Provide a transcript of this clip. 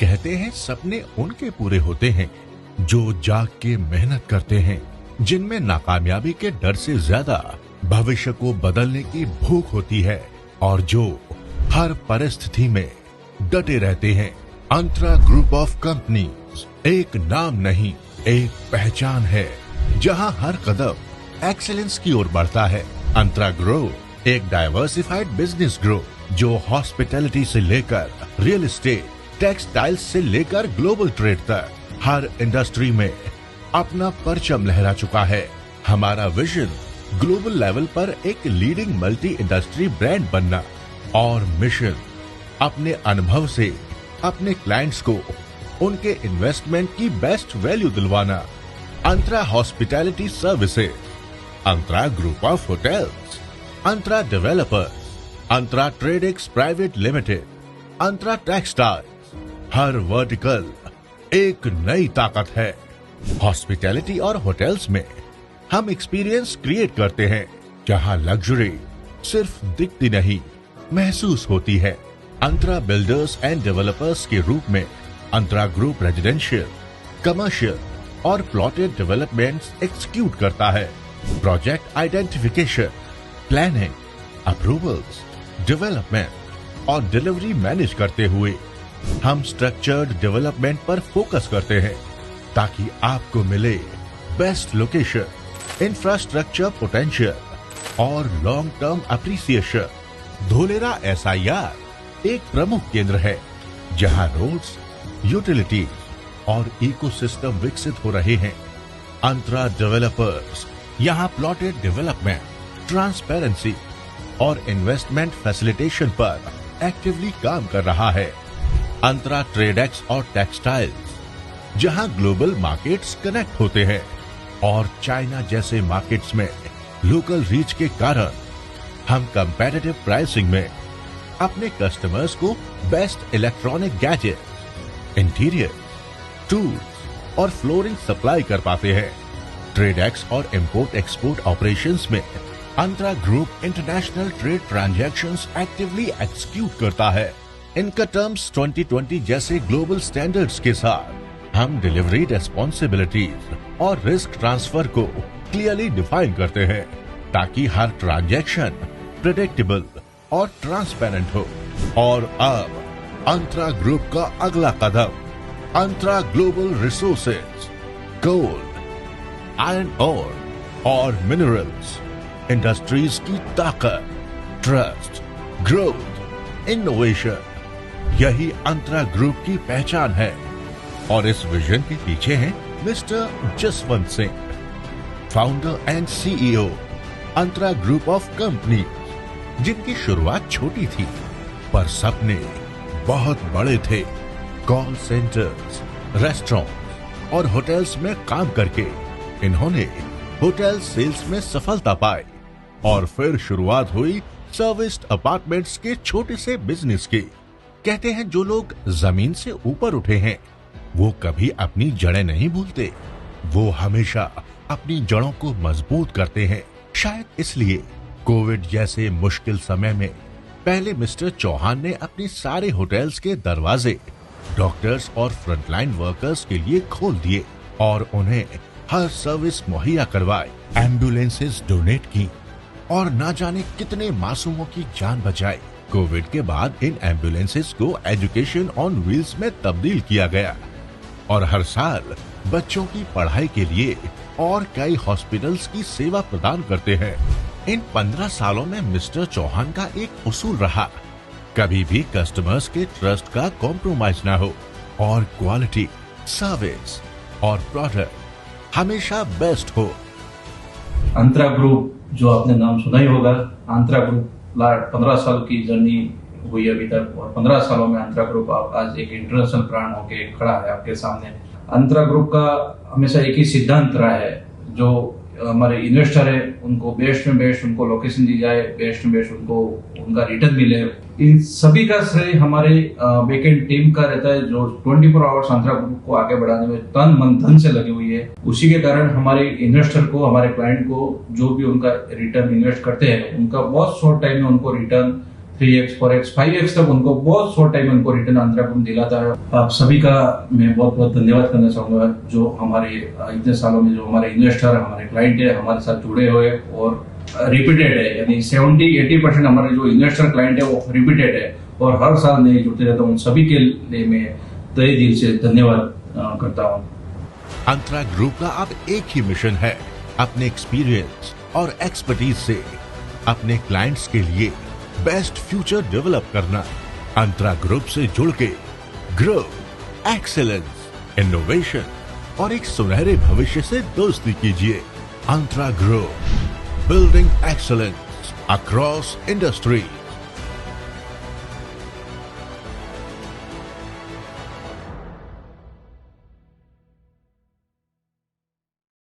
कहते हैं सपने उनके पूरे होते हैं जो जाग के मेहनत करते हैं, जिनमें नाकामयाबी के डर से ज्यादा भविष्य को बदलने की भूख होती है और जो हर परिस्थिति में डटे रहते हैं। अंतरा ग्रुप ऑफ कंपनीज एक नाम नहीं, एक पहचान है जहां हर कदम एक्सीलेंस की ओर बढ़ता है। अंतरा ग्रुप एक डाइवर्सिफाइड बिजनेस ग्रुप जो हॉस्पिटैलिटी से लेकर रियल एस्टेट, टेक्सटाइल्स से लेकर ग्लोबल ट्रेड तक हर इंडस्ट्री में अपना परचम लहरा चुका है। हमारा विजन ग्लोबल लेवल पर एक लीडिंग मल्टी इंडस्ट्री ब्रांड बनना और मिशन अपने अनुभव से अपने क्लाइंट्स को उनके इन्वेस्टमेंट की बेस्ट वैल्यू दिलवाना। Antara hospitality services, Antara group of hotels, Antara developers, Antara Tradex private limited, Antara textiles, हर वर्टिकल एक नई ताकत है। हॉस्पिटैलिटी और होटल्स में हम एक्सपीरियंस क्रिएट करते हैं जहां लग्जरी सिर्फ दिखती नहीं, महसूस होती है। अंतरा बिल्डर्स एंड डेवलपर्स के रूप में अंतरा ग्रुप रेजिडेंशियल, कमर्शियल और प्लॉटेड डेवलपमेंट्स एक्सिक्यूट करता है। Project identification, planning, approvals, development और डिलीवरी मैनेज करते हुए हम स्ट्रक्चर्ड डेवलपमेंट पर फोकस करते हैं ताकि आपको मिले बेस्ट लोकेशन, इंफ्रास्ट्रक्चर पोटेंशियल और long term appreciation. Dholera SIR एक प्रमुख केंद्र है जहां रोड्स, यूटिलिटीज और इकोसिस्टम विकसित हो रहे हैं। अंतरा डेवलपर्स यहां प्लॉटेड डेवलपमेंट, ट्रांसपेरेंसी और इन्वेस्टमेंट फैसिलिटेशन पर एक्टिवली काम कर रहा है। अंतरा ट्रेडेक्स और टेक्सटाइल्स जहां ग्लोबल मार्केट्स कनेक्ट होते हैं और चाइना जैसे मार्केट्स में लोकल रीच के कारण हम कंपैरेटिव प्राइसिंग में अपने कस्टमर्स को best electronic gadget, interior, tools और फ्लोरिंग सप्लाई कर पाते हैं। ट्रेडेक्स और इंपोर्ट एक्सपोर्ट ऑपरेशंस में Antara group international trade transactions actively execute करता है। इनका टर्म्स 2020 जैसे ग्लोबल स्टैंडर्ड्स के साथ हम डिलीवरी रिस्पॉन्सिबिलिटीज और रिस्क ट्रांसफर को क्लियरली डिफाइन करते हैं ताकि हर ट्रांजैक्शन प्रेडिक्टेबल और ट्रांसपेरेंट हो। और अब अंतरा ग्रुप का अगला कदम Antara global resources, gold, iron ore और मिनरल्स, इंडस्ट्रीज की ताकत, ट्रस्ट, ग्रोथ, इनोवेशन, यही अंतरा ग्रुप की पहचान है। और इस विजन के पीछे हैं mister Jaswant Singh, founder and CEO Antara group of company, जिनकी शुरुआत छोटी थी पर सपने बहुत बड़े थे। कॉल सेंटर्स, रेस्टोरेंट और होटल्स में काम करके इन्होंने होटल सेल्स में सफलता पाई और फिर शुरुआत हुई सर्विस्ड अपार्टमेंट्स के छोटे से बिजनेस की। कहते हैं जो लोग जमीन से ऊपर उठे हैं वो कभी अपनी जड़ें नहीं भूलते, वो हमेशा अपनी जड़ों को मजबूत करते हैं। शायद इसलिए कोविड जैसे मुश्किल समय में पहले मिस्टर चौहान ने अपने सारे होटल्स के दरवाजे डॉक्टर्स और फ्रंटलाइन वर्कर्स के लिए खोल दिए और उन्हें हर सर्विस मुहैया करवाई, एम्बुलेंसेस डोनेट की और ना जाने कितने मासूमों की जान बचाई। कोविड के बाद इन एम्बुलेंसेस को एजुकेशन ऑन व्हील्स में तब्दील किया गया और हर साल बच्चों की पढ़ाई के लिए और कई हॉस्पिटल्स की सेवा प्रदान करते हैं। इन 15 सालों में मिस्टर चौहान का एक उसूल रहा, कभी भी कस्टमर्स के ट्रस्ट का कॉम्प्रोमाइज ना हो और क्वालिटी, सर्विस और प्रोडक्ट हमेशा बेस्ट हो। अंतरा ग्रुप जो आपने नाम सुना ही होगा, अंतरा ग्रुप 15 साल की जर्नी हुई अभी तक और 15 सालों में अंतरा ग्रुप आज एक इंटरनेशनल ब्रांड होके खड़ा है आपके सामने। अंतरा ग्रुप का हमेशा एक ही सिद्धांत रहा है, जो हमारे इन्वेस्टर है उनको बेस्ट में बेस्ट उनको लोकेशन दी जाए, बेस्ट में बेस्ट उनको उनका रिटर्न मिले। इन सभी का श्रेय हमारे बैकएंड टीम का रहता है जो 24 आवर्स अंतरा ग्रुप को आगे बढ़ाने में तन मन धन से लगी हुई है। उसी के कारण हमारे इन्वेस्टर को, हमारे क्लाइंट को जो भी उनका रिटर्न इन्वेस्ट करते हैं उनका बहुत शॉर्ट टाइम में उनको रिटर्न 3x 4x 5x तक उनको बहुत शॉर्ट टाइम में उनको रिटर्न आंध्रा ग्रुप दिलाता है। आप सभी का मैं बहुत बहुत धन्यवाद करना चाहूंगा, जो हमारे इतने सालों में जो हमारे इन्वेस्टर हमारे क्लाइंट है हमारे साथ जुड़े हुए और रिपीटेड है, यानी 70-80% हमारे जो इन्वेस्टर क्लाइंट है वो रिपीटेड है और हर साल नए जुड़ते रहते हैं। उन सभी के लिए मैं तहे दिल से धन्यवाद करता हूँ। अंतरा ग्रुप का अब एक ही मिशन है, अपने एक्सपीरियंस और एक्सपर्टीज से अपने क्लाइंट्स के लिए बेस्ट फ्यूचर डेवलप करना। अंतरा ग्रुप से जुड़ के ग्रो, एक्सेलेंस, इनोवेशन और एक सुनहरे भविष्य से दोस्ती कीजिए। Antara group, building excellence across industry.